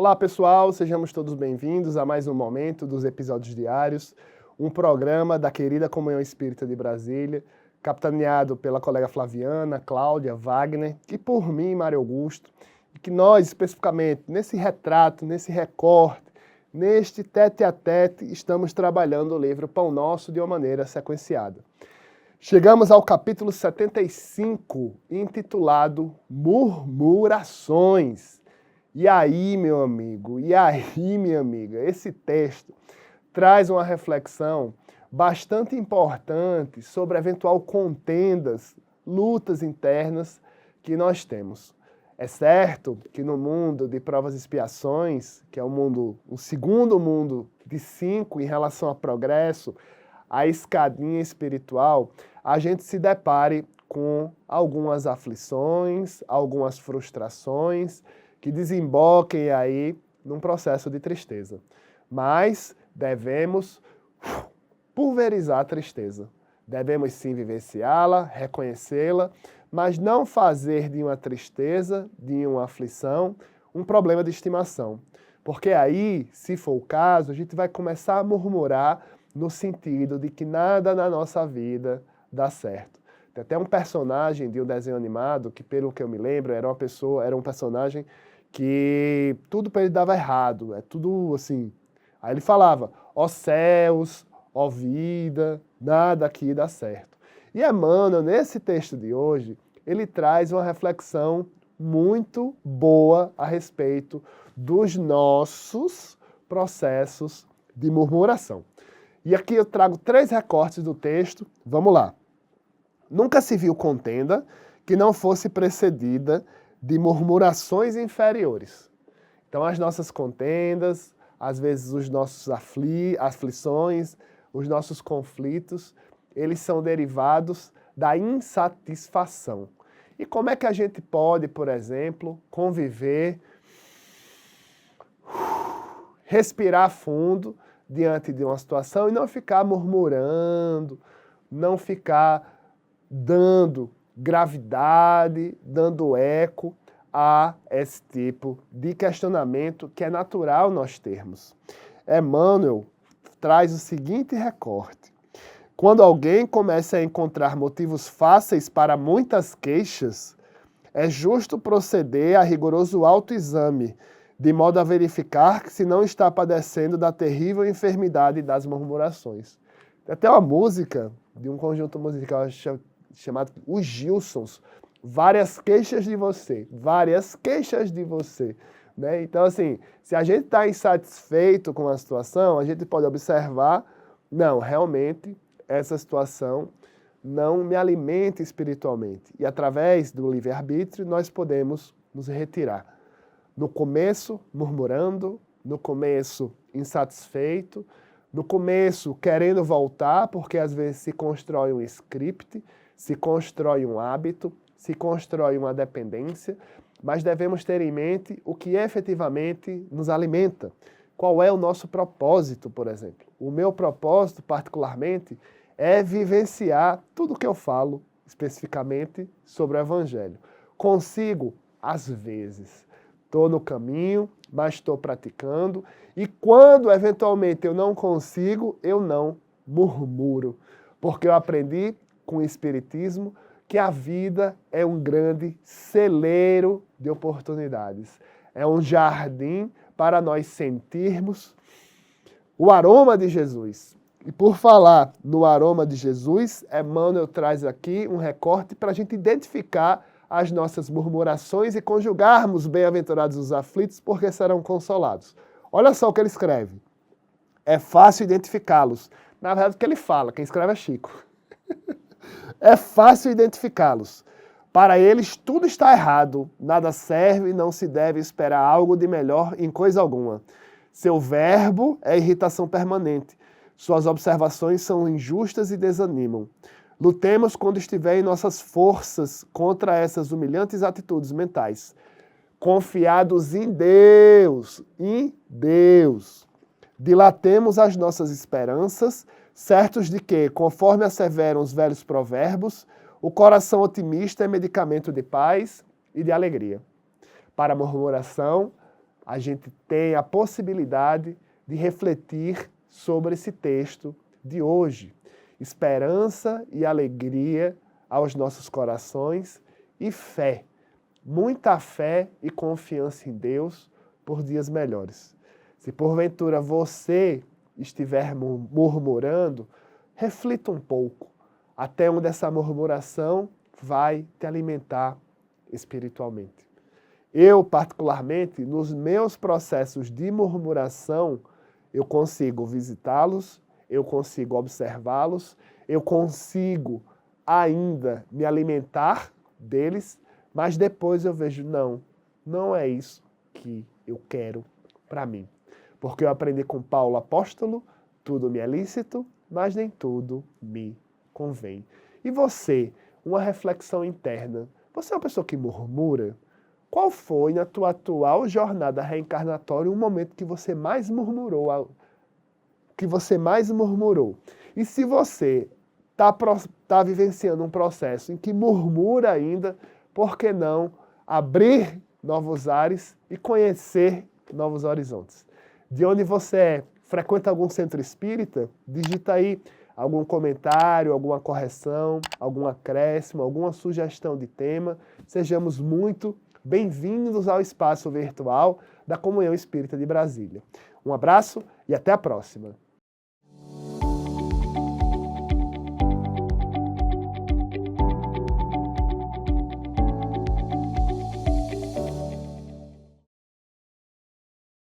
Olá pessoal, sejamos todos bem-vindos a mais um momento dos episódios diários, um programa da querida Comunhão Espírita de Brasília, capitaneado pela colega Flaviana, Cláudia, Wagner e por mim, Mário Augusto, e que nós especificamente nesse retrato, nesse recorte, neste tete-a-tete, estamos trabalhando o livro Pão Nosso de uma maneira sequenciada. Chegamos ao capítulo 75, intitulado Murmurações. E aí, meu amigo, e aí, minha amiga, esse texto traz uma reflexão bastante importante sobre eventual contendas, lutas internas que nós temos. É certo que no mundo de provas e expiações, que é o segundo mundo de 5 em relação ao progresso, a escadinha espiritual, a gente se depare com algumas aflições, algumas frustrações, que desemboquem aí num processo de tristeza. Mas devemos pulverizar a tristeza. Devemos sim vivenciá-la, reconhecê-la, mas não fazer de uma tristeza, de uma aflição, um problema de estimação. Porque aí, se for o caso, a gente vai começar a murmurar no sentido de que nada na nossa vida dá certo. Tem até um personagem de um desenho animado que, pelo que eu me lembro, era um personagem que tudo para ele dava errado, é tudo assim. Aí ele falava, ó céus, ó vida, nada aqui dá certo. E Emmanuel, nesse texto de hoje, ele traz uma reflexão muito boa a respeito dos nossos processos de murmuração. E aqui eu trago 3 recortes do texto, vamos lá. Nunca se viu contenda que não fosse precedida de murmurações inferiores. Então as nossas contendas, às vezes os nossos aflições, os nossos conflitos, eles são derivados da insatisfação. E como é que a gente pode, por exemplo, conviver, respirar fundo diante de uma situação e não ficar murmurando, não ficar dando gravidade, dando eco a esse tipo de questionamento que é natural nós termos. Emmanuel traz o seguinte recorte. Quando alguém começa a encontrar motivos fáceis para muitas queixas, é justo proceder a rigoroso autoexame, de modo a verificar que se não está padecendo da terrível enfermidade das murmurações. Tem até uma música de um conjunto musical chamado Os Gilsons, várias queixas de você, né? Então, assim, se a gente está insatisfeito com a situação, a gente pode observar, não, realmente, essa situação não me alimenta espiritualmente. E através do livre-arbítrio, nós podemos nos retirar. No começo, murmurando, no começo, insatisfeito, no começo, querendo voltar, porque às vezes se constrói um script, se constrói um hábito, se constrói uma dependência, mas devemos ter em mente o que efetivamente nos alimenta. Qual é o nosso propósito, por exemplo? O meu propósito, particularmente, é vivenciar tudo o que eu falo, especificamente, sobre o Evangelho. Consigo, às vezes. Estou no caminho, mas estou praticando. E quando, eventualmente, eu não consigo, eu não murmuro. Porque eu aprendi com o Espiritismo que a vida é um grande celeiro de oportunidades. É um jardim para nós sentirmos o aroma de Jesus. E por falar no aroma de Jesus, Emmanuel traz aqui um recorte para a gente identificar as nossas murmurações e conjugarmos bem-aventurados os aflitos, porque serão consolados. Olha só o que ele escreve. É fácil identificá-los. Na verdade, o que ele fala, quem escreve é Chico. É fácil identificá-los. Para eles tudo está errado, nada serve e não se deve esperar algo de melhor em coisa alguma. Seu verbo é irritação permanente. Suas observações são injustas e desanimam. Lutemos quando estiver em nossas forças contra essas humilhantes atitudes mentais. Confiados em Deus, dilatemos as nossas esperanças, certos de que, conforme asseveram os velhos provérbios, o coração otimista é medicamento de paz e de alegria. Para a murmuração, a gente tem a possibilidade de refletir sobre esse texto de hoje. Esperança e alegria aos nossos corações e fé. Muita fé e confiança em Deus por dias melhores. Se porventura você estiver murmurando, reflita um pouco até onde essa murmuração vai te alimentar espiritualmente. Eu, particularmente, nos meus processos de murmuração, eu consigo visitá-los, eu consigo observá-los, eu consigo ainda me alimentar deles, mas depois eu vejo, não é isso que eu quero para mim. Porque eu aprendi com Paulo apóstolo, tudo me é lícito, mas nem tudo me convém. E você, uma reflexão interna, você é uma pessoa que murmura? Qual foi, na tua atual jornada reencarnatória, o momento que você mais murmurou? E se você está vivenciando um processo em que murmura ainda, por que não abrir novos ares e conhecer novos horizontes? De onde você é? Frequenta algum centro espírita? Digita aí algum comentário, alguma correção, algum acréscimo, alguma sugestão de tema. Sejamos muito bem-vindos ao espaço virtual da Comunhão Espírita de Brasília. Um abraço e até a próxima.